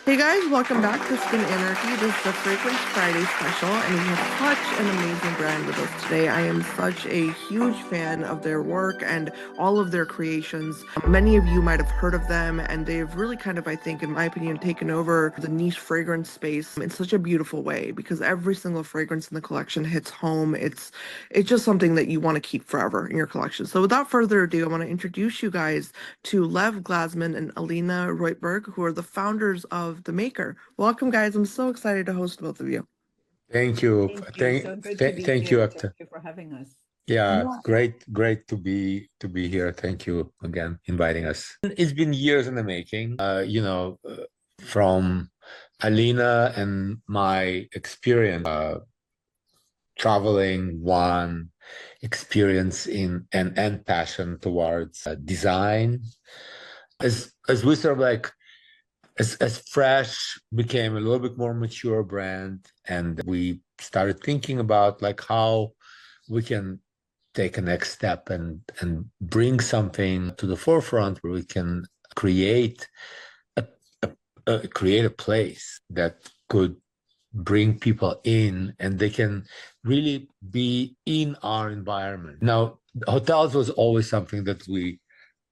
Hey guys, welcome back to Skin Anarchy. This is the Fragrance Friday special, and we have such an amazing brand with us today. I am such a huge fan of their work and all of their creations. Many of you might have heard of them, and they've really kind of, I think, in my opinion, taken over the niche fragrance space in such a beautiful way because every single fragrance in the collection hits home. It's just something that you want to keep forever in your collection. So without further ado, I want to introduce you guys to Lev, Glazman, and Alina Roytberg, who are the founders of The Maker. Welcome, guys. I'm so excited to host both of you. Thank you. Thank you. So good to be Thank you, here. Ekta. Thank you for having us. Yeah, Yeah. great to be here. Thank you again inviting us. It's been years in the making. From Alina and my experience traveling, one experience in and passion towards design. As we sort of like as Fresh became a little bit more mature brand, and we started thinking about like how we can take a next step and bring something to the forefront where we can create create a place that could bring people in and they can really be in our environment. Now, hotels was always something that we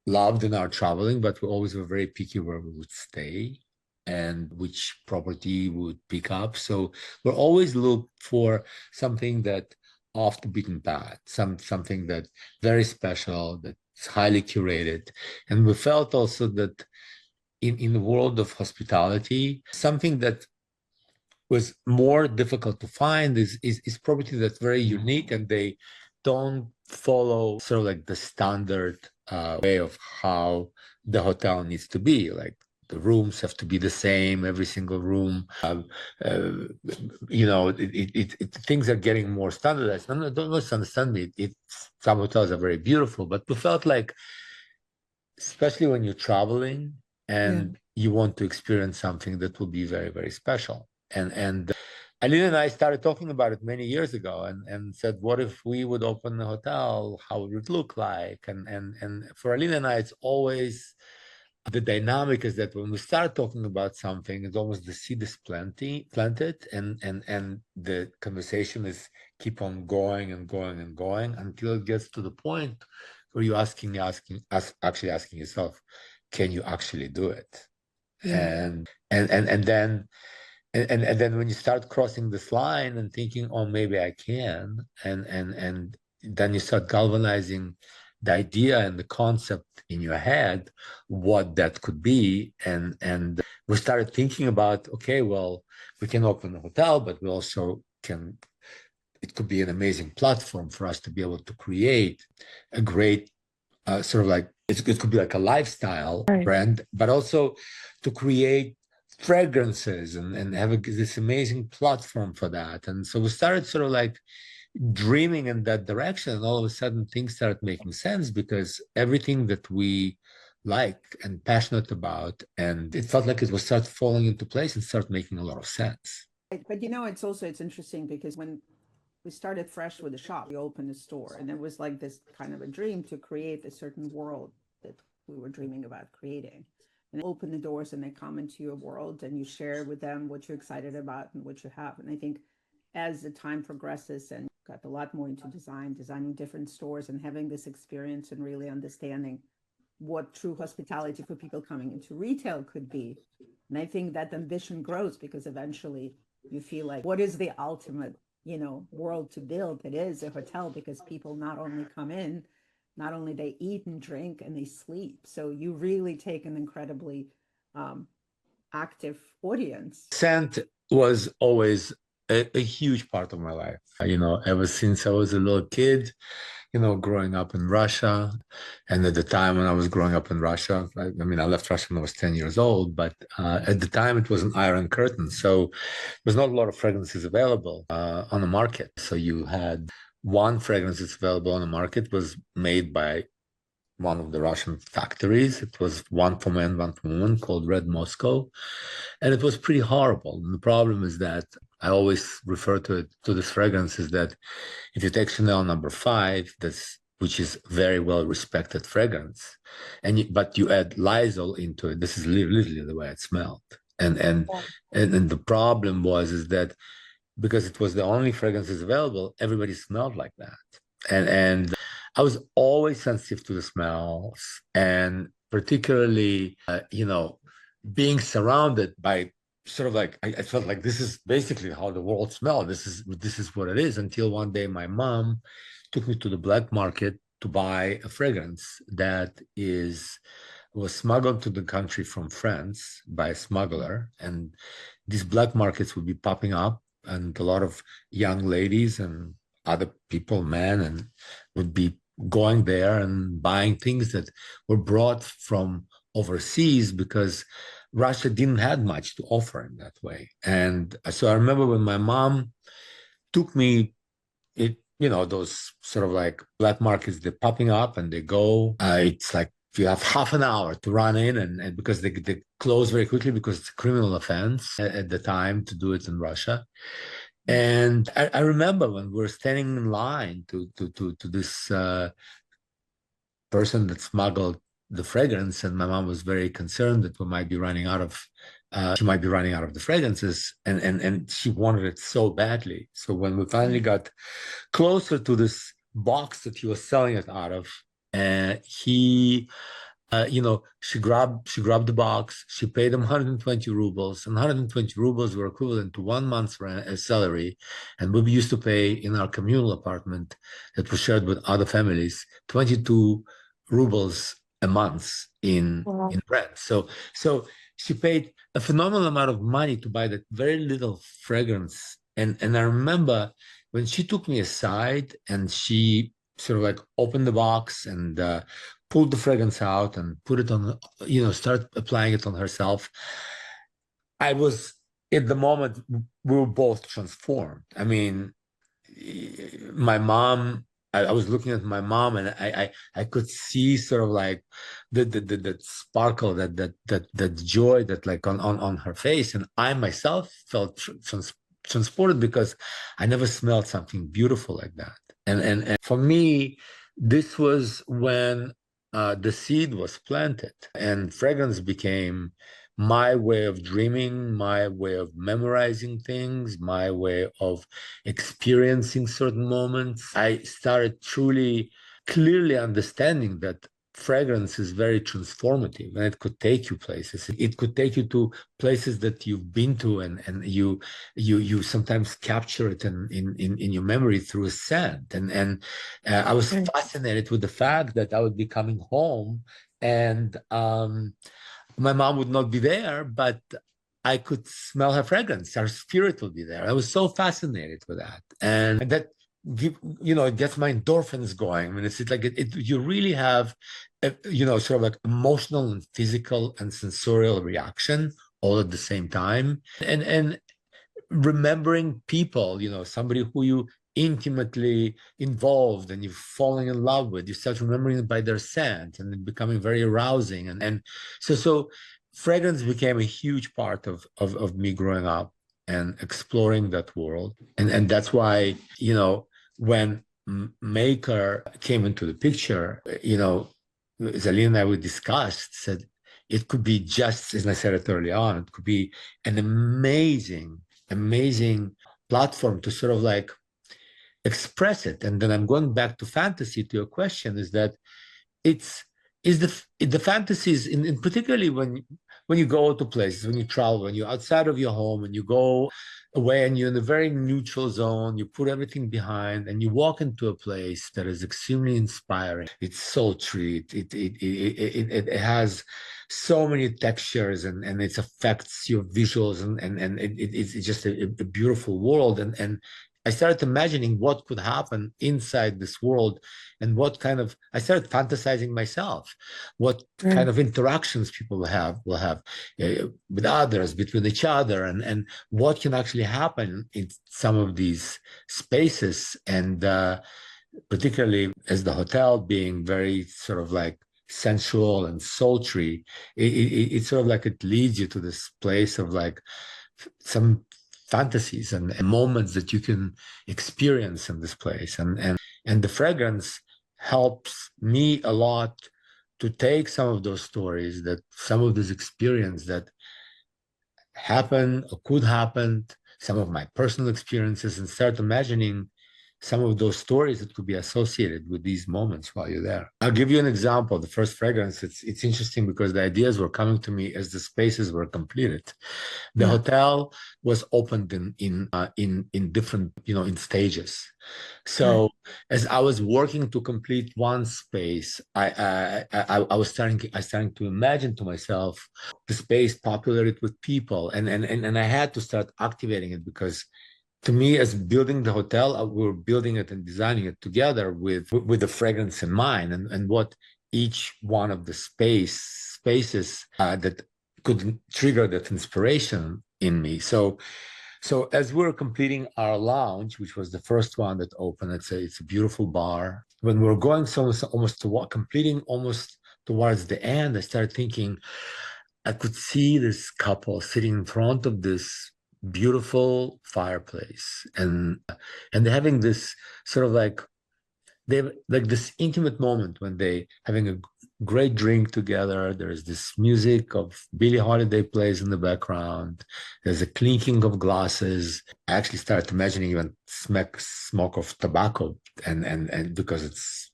loved in our traveling, but we always were very picky where we would stay and which property we would pick up. So we're always look for something that off the beaten path, something that very special, that's highly curated. And we felt also that in the world of hospitality, something that was more difficult to find is property that's very unique and they don't follow sort of like the standard way of how the hotel needs to be. Like the rooms have to be the same, every single room. Things are getting more standardized. No, don't misunderstand me. Some hotels are very beautiful, but we felt like, especially when you're traveling and you want to experience something that will be very, very special. And Alina and I started talking about it many years ago and said, what if we would open a hotel? How would it look like? And for Alina and I, it's always the dynamic is that when we start talking about something, it's almost the seed is planted and the conversation is keep on going and going and going until it gets to the point where you're actually asking yourself, can you actually do it? And then when you start crossing this line and thinking, oh, maybe I can, and then you start galvanizing the idea and the concept in your head, what that could be. And we started thinking about, okay, well, we can open a hotel, but we also can, it could be an amazing platform for us to be able to create a great sort of like, it could be like a lifestyle brand, but also to create fragrances and have this amazing platform for that. And so we started sort of like dreaming in that direction, and all of a sudden things started making sense because everything that we like and passionate about, and it felt like it was start falling into place and start making a lot of sense. But it's interesting because when we started Fresh with the shop, we opened a store, and it was like this kind of a dream to create a certain world that we were dreaming about creating. And open the doors and they come into your world and you share with them what you're excited about and what you have. And I think as the time progresses and got a lot more into designing different stores and having this experience and really understanding what true hospitality for people coming into retail could be. And I think that ambition grows because eventually you feel like, what is the ultimate, world to build? It is a hotel because people not only come in, not only they eat and drink and they sleep. So you really take an incredibly active audience. Scent was always a huge part of my life. Ever since I was a little kid, growing up in Russia. And at the time when I was growing up in Russia, I left Russia when I was 10 years old, but at the time it was an Iron Curtain. So there's not a lot of fragrances available on the market. So you had one fragrance that's available on the market was made by one of the Russian factories. It was one for men, one for women, called Red Moscow. And it was pretty horrible. And the problem is that I always refer to this fragrance is that if you take Chanel number 5, which is very well respected fragrance, but you add Lysol into it, this is literally the way it smelled. And the problem was is that because it was the only fragrances available, everybody smelled like that. And I was always sensitive to the smells, and particularly, being surrounded by sort of like I felt like this is basically how the world smelled. This is what it is. Until one day, my mom took me to the black market to buy a fragrance that was smuggled to the country from France by a smuggler, and these black markets would be popping up, and a lot of young ladies and other people, men, and would be going there and buying things that were brought from overseas because Russia didn't have much to offer in that way. And so I remember when my mom took me, those sort of like black markets, they're popping up and they go. It's like you have half an hour to run in, and because they close very quickly because it's a criminal offense at the time to do it in Russia. And I remember when we were standing in line to this person that smuggled the fragrance, and my mom was very concerned that we might be running out of she might be running out of the fragrances, and she wanted it so badly. So when we finally got closer to this box that he was selling it out of, he she grabbed the box. She paid him 120 rubles, and 120 rubles were equivalent to 1 month's salary. And we used to pay in our communal apartment that was shared with other families 22 rubles a month in rent. So she paid a phenomenal amount of money to buy that very little fragrance. And I remember when she took me aside and she sort of like opened the box and pulled the fragrance out and put it on, start applying it on herself. I was, at the moment, we were both transformed. I mean, my mom, I was looking at my mom, and I could see sort of like the sparkle, that joy that like on her face. And I myself felt transported because I never smelled something beautiful like that. And for me, this was when the seed was planted, and fragrance became my way of dreaming, my way of memorizing things, my way of experiencing certain moments. I started truly, clearly understanding that fragrance is very transformative, and it could take you places. It could take you to places that you've been to, and you sometimes capture it in your memory through a scent. And I was fascinated with the fact that I would be coming home, and my mom would not be there, but I could smell her fragrance. Her spirit would be there. I was so fascinated with that, and that it gets my endorphins going. I mean, it's like you really have, sort of like emotional and physical and sensorial reaction all at the same time, and remembering people, somebody who you intimately involved and you're falling in love with, you start remembering it by their scent, and it becoming very arousing. And so fragrance became a huge part of me growing up and exploring that world. And that's why, when Maker came into the picture, Zalina and I we discussed, said it could be, just as I said it early on, it could be an amazing platform to sort of like express it. And then I'm going back to fantasy, to your question, is that the fantasies in particularly when you go to places, when you travel, when you're outside of your home and you go away and you're in a very neutral zone, you put everything behind and you walk into a place that is extremely inspiring. It's sultry. It has so many textures, and it affects your visuals, and it's just a beautiful world. And I started imagining what could happen inside this world, and I started fantasizing myself, what kind of interactions people will have with others, between each other, and what can actually happen in some of these spaces. And particularly as the hotel being very sort of like sensual and sultry, it's sort of like it leads you to this place of like some fantasies and moments that you can experience in this place. And the fragrance helps me a lot to take some of those stories, that some of this experience that happen or could happen, some of my personal experiences, and start imagining some of those stories that could be associated with these moments while you're there. I'll give you an example. The first fragrance, it's interesting because the ideas were coming to me as the spaces were completed. The hotel was opened in different, in stages. So as I was working to complete one space, I was starting to imagine to myself the space populated with people, and I had to start activating it because to me, as building the hotel, we were building it and designing it together with the fragrance in mind, and what each one of the spaces that could trigger that inspiration in me. So as we're completing our lounge, which was the first one that opened, it's a beautiful bar. When we're going completing almost towards the end, I started thinking I could see this couple sitting in front of this beautiful fireplace, and they're having this sort of like they have like this intimate moment when they having a great drink together. There's this music of Billie Holiday plays in the background. There's a clinking of glasses. I actually started imagining even smoke of tobacco, and because it's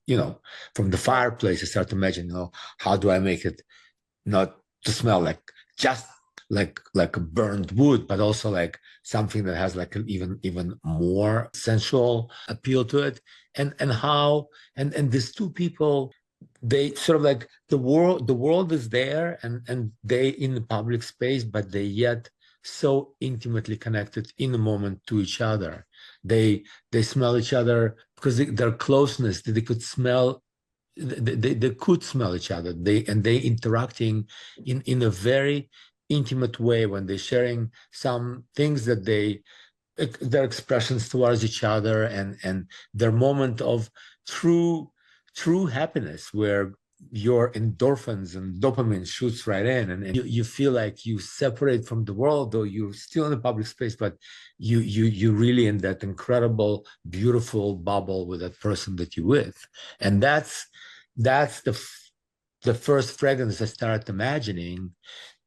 from the fireplace, I started imagining, how do I make it not to smell like just like a burned wood, but also like something that has like an even more sensual appeal to it, and these two people, they sort of like the world is there, and they in the public space, but they yet so intimately connected in the moment to each other. They smell each other because their closeness, they could smell, they could smell each other, they interacting in a very intimate way when they're sharing some things that their expressions towards each other, and their moment of true happiness, where your endorphins and dopamine shoots right in, and you feel like you separate from the world, though you're still in a public space, but you really in that incredible beautiful bubble with that person that you're with. And that's the first fragrance I started imagining.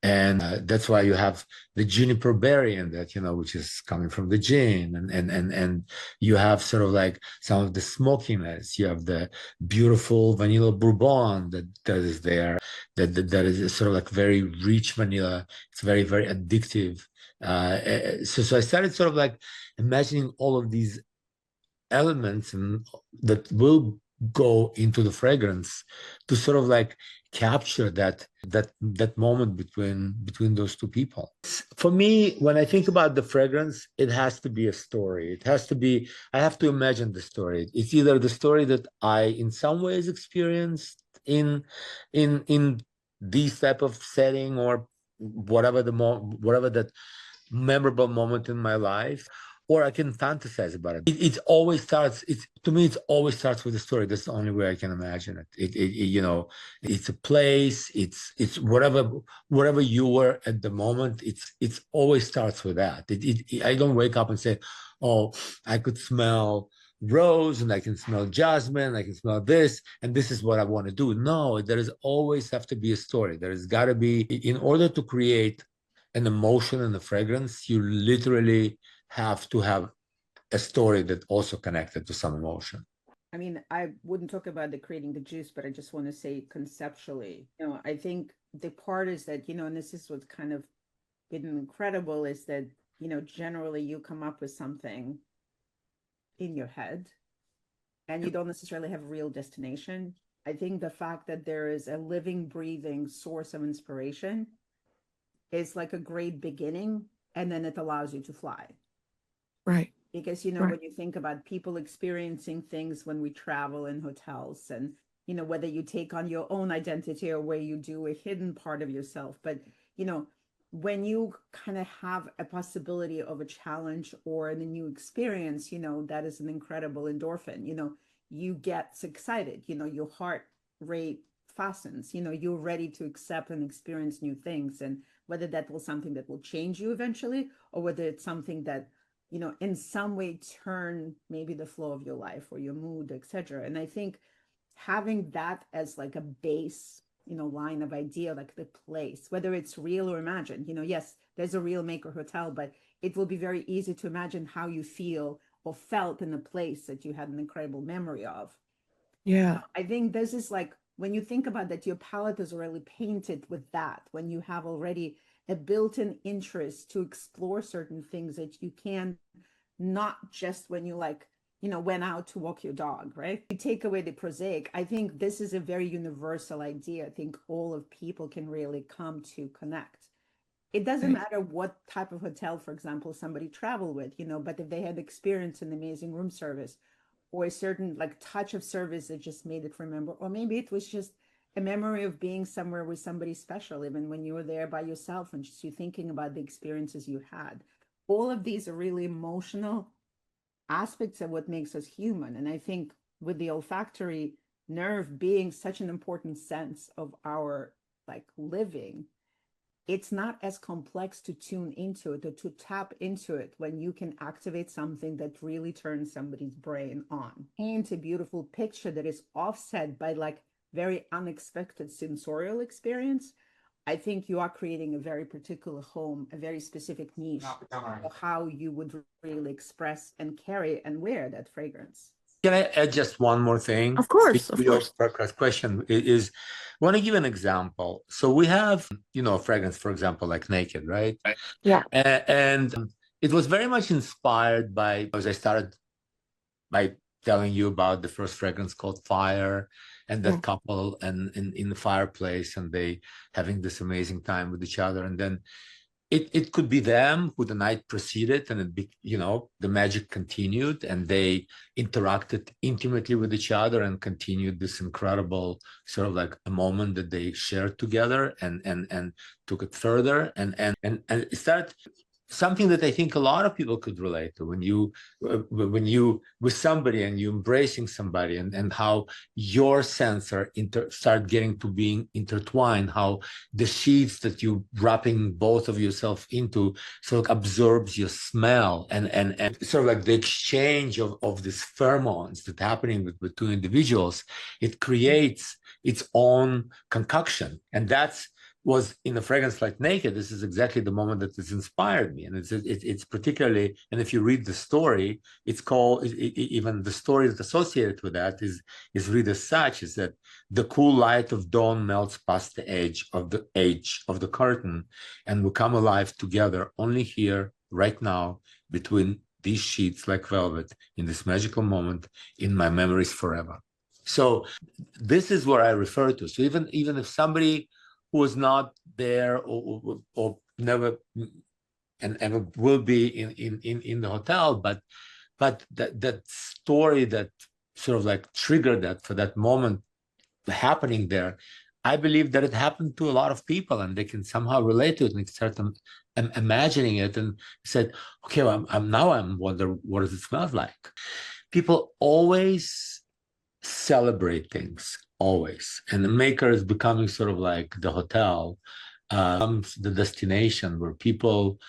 And that's why you have the juniper berry in that, which is coming from the gin, and you have sort of like some of the smokiness. You have the beautiful vanilla bourbon that is there, that is sort of like very rich vanilla. It's very very addictive. So I started sort of like imagining all of these elements and that will go into the fragrance to sort of like capture that moment between those two people. For me, when I think about the fragrance, it has to be a story. It has to be, I have to imagine the story. It's either the story that I in some ways experienced in these type of setting, or whatever that memorable moment in my life, or I can fantasize about it. It always starts. To me, it always starts with a story. That's the only way I can imagine it. It's a place. It's whatever you were at the moment. It's always starts with that. I don't wake up and say, oh, I could smell rose and I can smell jasmine. I can smell this, and this is what I want to do. No, there is always have to be a story. There has got to be, in order to create an emotion and a fragrance, you literally have to have a story that also connected to some emotion. I mean, I wouldn't talk about the creating the juice, but I just want to say conceptually, I think the part is that, and this is what's kind of been incredible, is that, generally you come up with something in your head and you don't necessarily have a real destination. I think the fact that there is a living, breathing source of inspiration is like a great beginning, and then it allows you to fly. Right. Because, Right. when you think about people experiencing things when we travel in hotels, and, whether you take on your own identity or where you do a hidden part of yourself, but, when you kind of have a possibility of a challenge or a new experience, that is an incredible endorphin. You get excited, your heart rate fastens, you're ready to accept and experience new things. And whether that will something that will change you eventually, or whether it's something that, in some way turn maybe the flow of your life or your mood, etc. And I think having that as like a base, line of idea, like the place, whether it's real or imagined, yes, there's a real maker hotel, but it will be very easy to imagine how you feel or felt in a place that you had an incredible memory of. Yeah. I think this is like, when you think about that, your palette is already painted with that, when you have already a built-in interest to explore certain things that you can, not just when you like, you know, went out to walk your dog, right? You take away the prosaic. I think this is a very universal idea. I think all of people can really come to connect. It doesn't matter what type of hotel, for example, somebody traveled with, you know, but if they had experienced an amazing room service or a certain like touch of service that just made it remember, or maybe it was just a memory of being somewhere with somebody special, even when you were there by yourself and just you thinking about the experiences you had. All of these are really emotional aspects of what makes us human. And I think with the olfactory nerve being such an important sense of our like living, it's not as complex to tune into it or to tap into it when you can activate something that really turns somebody's brain on. Paint a beautiful picture that is offset by like very unexpected sensorial experience. I think you are creating a very particular home, a very specific niche of how you would really express and carry and wear that fragrance. Can I add just one more thing? Of course, of Your course. question is, I want to give an example. So we have, you know, a fragrance, for example, like Naked, right? Yeah. And it was very much inspired by, as I started by telling you about the first fragrance called Fire, and that couple and in the fireplace, and they having this amazing time with each other. And then it could be them who the night preceded, and you know, the magic continued, and they interacted intimately with each other and continued this incredible sort of like a moment that they shared together, and took it further, and it started something that I think a lot of people could relate to, when you with somebody and you embracing somebody, and how your sense start getting to being intertwined, how the sheets that you wrapping both of yourself into sort of absorbs your smell, and sort of like the exchange of these pheromones that happening with two individuals, it creates its own concoction. And that's was in a fragrance like Naked. This is exactly the moment that has inspired me. And it's particularly, and if you read the story, it's called, even the story that's associated with that is read as such, is that the cool light of dawn melts past the edge of the curtain, and we come alive together only here, right now, between these sheets like velvet, in this magical moment, in my memories forever. So this is what I refer to. So even if somebody who was not there, or never and ever will be in the hotel, but that story that sort of like triggered that for that moment happening there, I believe that it happened to a lot of people, and they can somehow relate to it and start imagining it, and said, okay, well, I'm wonder what does it smell like. People always celebrate things, always, and the maker is becoming sort of like the hotel, the destination where people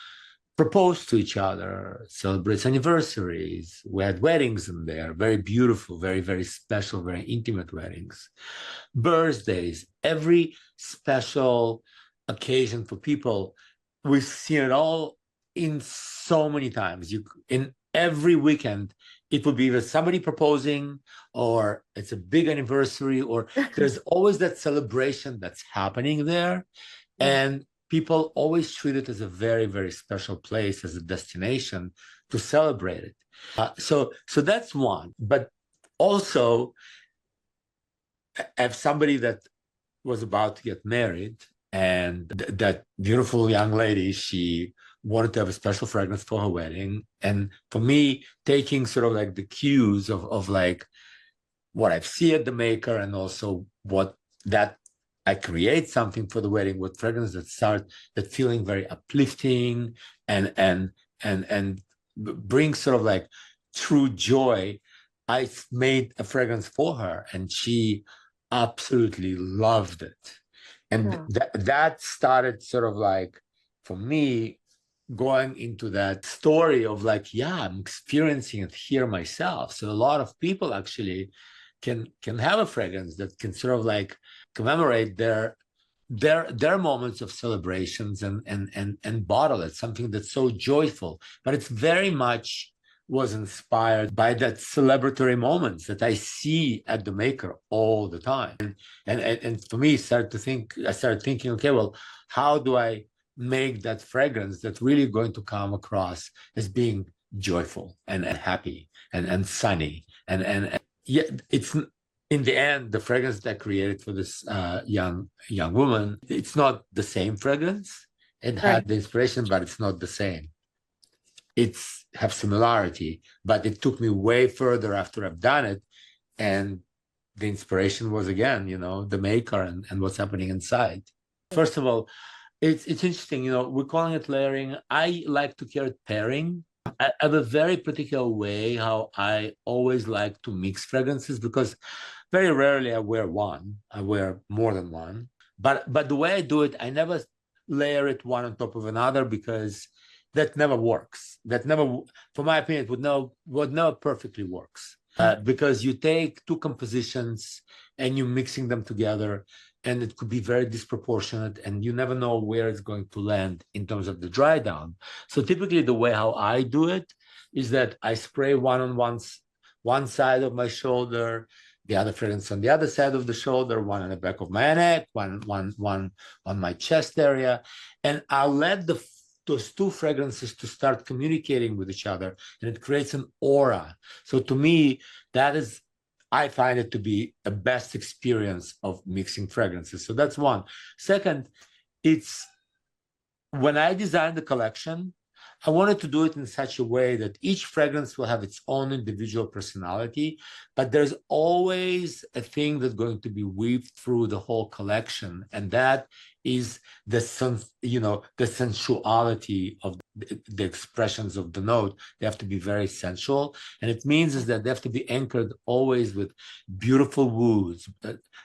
propose to each other, celebrate anniversaries. We had weddings in there, very beautiful, very, very special, very intimate weddings, birthdays, every special occasion for people. We've seen it all in so many times. In every weekend, it would be either somebody proposing, or it's a big anniversary, or there's always that celebration that's happening there. And people always treat it as a very, very special place, as a destination to celebrate it. So that's one. But also, I have somebody that was about to get married, and that beautiful young lady, she wanted to have a special fragrance for her wedding. And for me, taking sort of like the cues of like what I've seen at the maker, and also what that I create something for the wedding with fragrance that feeling very uplifting, and bring sort of like true joy. I made a fragrance for her, and she absolutely loved it. And that started sort of like, for me, going into that story of like, yeah, I'm experiencing it here myself. So a lot of people actually can have a fragrance that can sort of like commemorate their there are moments of celebrations and bottle it, something that's so joyful, but it's very much was inspired by that celebratory moments that I see at the maker all the time. And for me, I started thinking, okay, well, how do I make that fragrance that's really going to come across as being joyful and happy and sunny and yeah, it's in the end, the fragrance that I created for this young woman, it's not the same fragrance. It had the inspiration, but it's not the same. It's have similarity, but it took me way further after I've done it. And the inspiration was again, the maker and what's happening inside. First of all, it's interesting, we're calling it layering. I like to care pairing. I have a very particular way how I always like to mix fragrances because very rarely I wear one. I wear more than one. But the way I do it, I never layer it one on top of another because that never works. That never, for my opinion, it would never perfectly works. Because you take two compositions and you're mixing them together, and it could be very disproportionate, and you never know where it's going to land in terms of the dry down. So typically, the way how I do it is that I spray one on one side of my shoulder, the other fragrance on the other side of the shoulder, one on the back of my neck, one on my chest area, and I'll let those two fragrances to start communicating with each other, and it creates an aura. So to me, I find it to be a best experience of mixing fragrances. So that's one. Second, it's when I designed the collection, I wanted to do it in such a way that each fragrance will have its own individual personality, but there's always a thing that's going to be weaved through the whole collection, and that is the sensuality of the expressions of the note. They have to be very sensual, and it means is that they have to be anchored always with beautiful woods,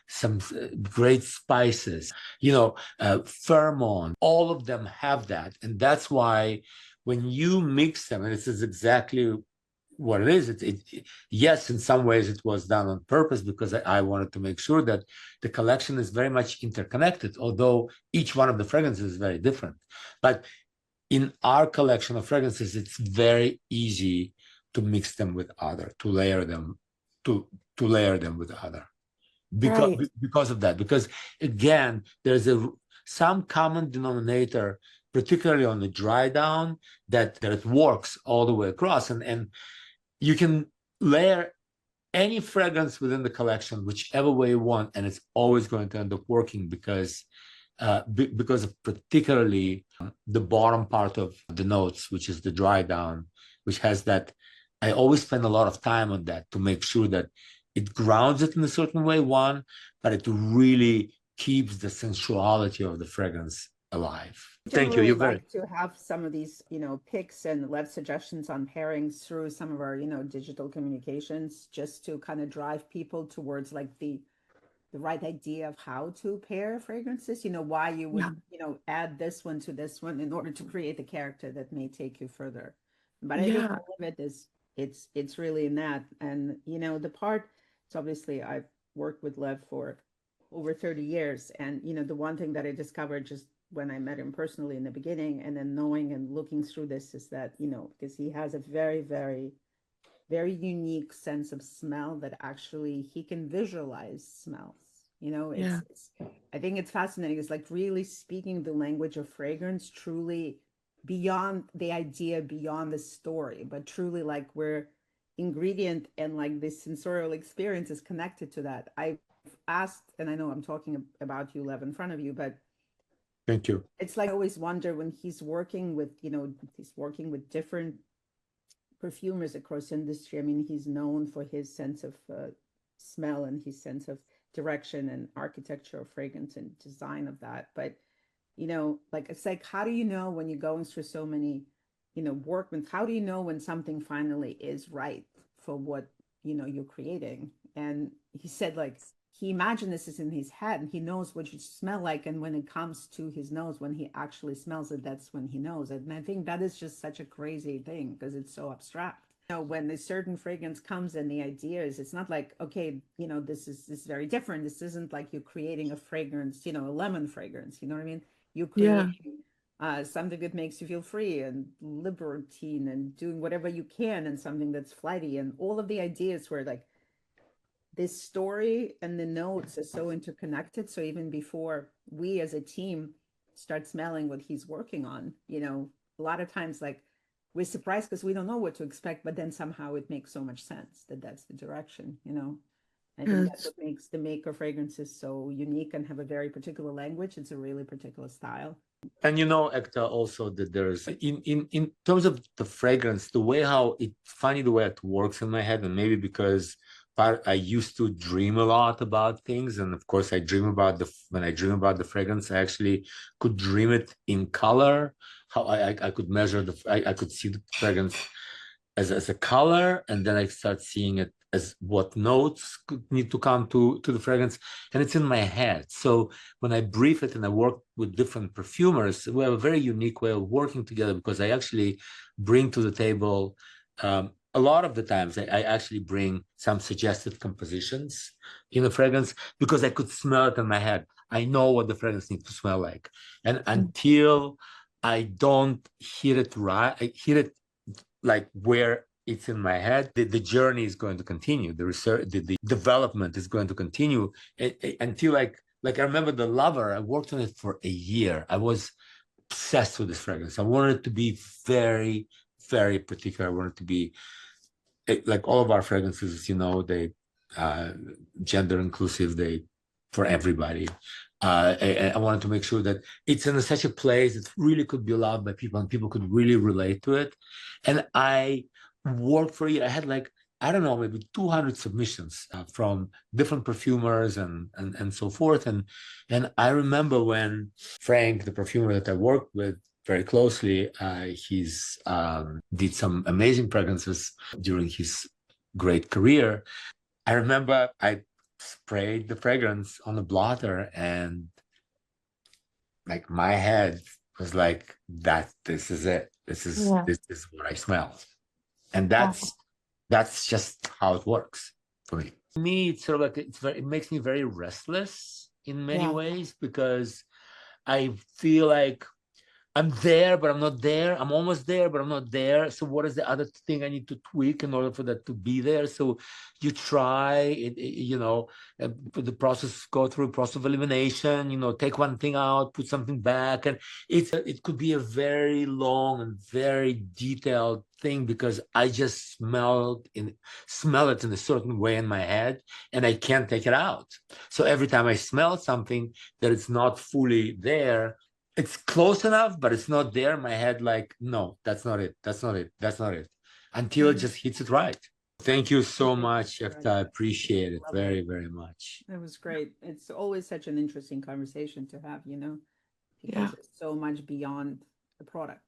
some great spices, pheromone. All of them have that, and that's why when you mix them, and this is exactly what it is. Yes, in some ways it was done on purpose because I wanted to make sure that the collection is very much interconnected, although each one of the fragrances is very different. But in our collection of fragrances, it's very easy to mix them with other, to layer them with other. Because of that. Because again, there's some common denominator, particularly on the dry down, that it works all the way across. And you can layer any fragrance within the collection, whichever way you want, and it's always going to end up working because of particularly the bottom part of the notes, which is the dry down, which has that. I always spend a lot of time on that to make sure that it grounds it in a certain way, but it really keeps the sensuality of the fragrance alive. Thank you. You're like to have some of these, picks and Lev suggestions on pairings through some of our, digital communications, just to kind of drive people towards like the right idea of how to pair fragrances. Why you would, add this one to this one in order to create the character that may take you further. But I think all of it is it's really in that. And the part, it's obviously I've worked with Lev for over 30 years, and the one thing that I discovered just when I met him personally in the beginning, and then knowing and looking through this, is that because he has a very, very, very unique sense of smell that actually he can visualize smells. I think it's fascinating. It's like really speaking the language of fragrance, truly beyond the idea, beyond the story, but truly like where ingredient and like this sensorial experience is connected to that. I've asked, and I know I'm talking about you, Lev, in front of you, but thank you. It's like I always wonder when he's working with, different perfumers across the industry. I mean, he's known for his sense of smell and his sense of direction and architecture of fragrance and design of that. But, it's like, how do you know when you're going through so many, workmen, how do you know when something finally is right for what, you're creating? And he said, like, he imagined this is in his head and he knows what you smell like. And when it comes to his nose, when he actually smells it, that's when he knows it. And I think that is just such a crazy thing because it's so abstract. When a certain fragrance comes and the idea is, it's not like, okay, this is very different. This isn't like you're creating a fragrance, a lemon fragrance, you know what I mean? You create something that makes you feel free and libertine and doing whatever you can, and something that's flighty, and all of the ideas were like, this story and the notes are so interconnected. So even before we as a team start smelling what he's working on, a lot of times, like, we're surprised because we don't know what to expect, but then somehow it makes so much sense that that's the direction. I think that's what makes the maker fragrances so unique and have a very particular language. It's a really particular style. And Ekta, also that there's in terms of the fragrance, the way how funny the way it works in my head, and maybe because I used to dream a lot about things, and of course I dream about when I dream about the fragrance, I actually could dream it in color. How I could measure I could see the fragrance as a color, and then I start seeing it as what notes need to come to the fragrance, and it's in my head. So when I brief it and I work with different perfumers, we have a very unique way of working together, because I actually bring to the table, a lot of the times I actually bring some suggested compositions in the fragrance, because I could smell it in my head. I know what the fragrance needs to smell like, and until I don't hear it right, I hear it like where it's in my head, the journey is going to continue. The research, the development is going to continue until like I remember the Lover. I worked on it for a year. I was obsessed with this fragrance. I wanted it to be very, very particular. I wanted it to be like all of our fragrances, they gender inclusive, they for everybody. I wanted to make sure that it's in such a place that really could be loved by people and people could really relate to it. And I worked for it. I had like, I don't know, maybe 200 submissions from different perfumers and so forth. And I remember when Frank, the perfumer that I worked with very closely, he's did some amazing fragrances during his great career. I remember I sprayed the fragrance on the blotter, and like my head was like, this is it. This is what I smell. And that's just how it works for me. For me, it's sort of like it makes me very restless in many ways, because I feel like I'm there, but I'm not there. I'm almost there, but I'm not there. So what is the other thing I need to tweak in order for that to be there? So you try, the process, go through a process of elimination, take one thing out, put something back. And it could be a very long and very detailed thing, because I just smell it in a certain way in my head, and I can't take it out. So every time I smell something that it's not fully there, it's close enough, but it's not there in my head. Like, no, that's not it. That's not it. That's not it. Until it just hits it right. Thank you so much, Ekta. I appreciate it very, very much. It was great. It's always such an interesting conversation to have, because it's so much beyond the product,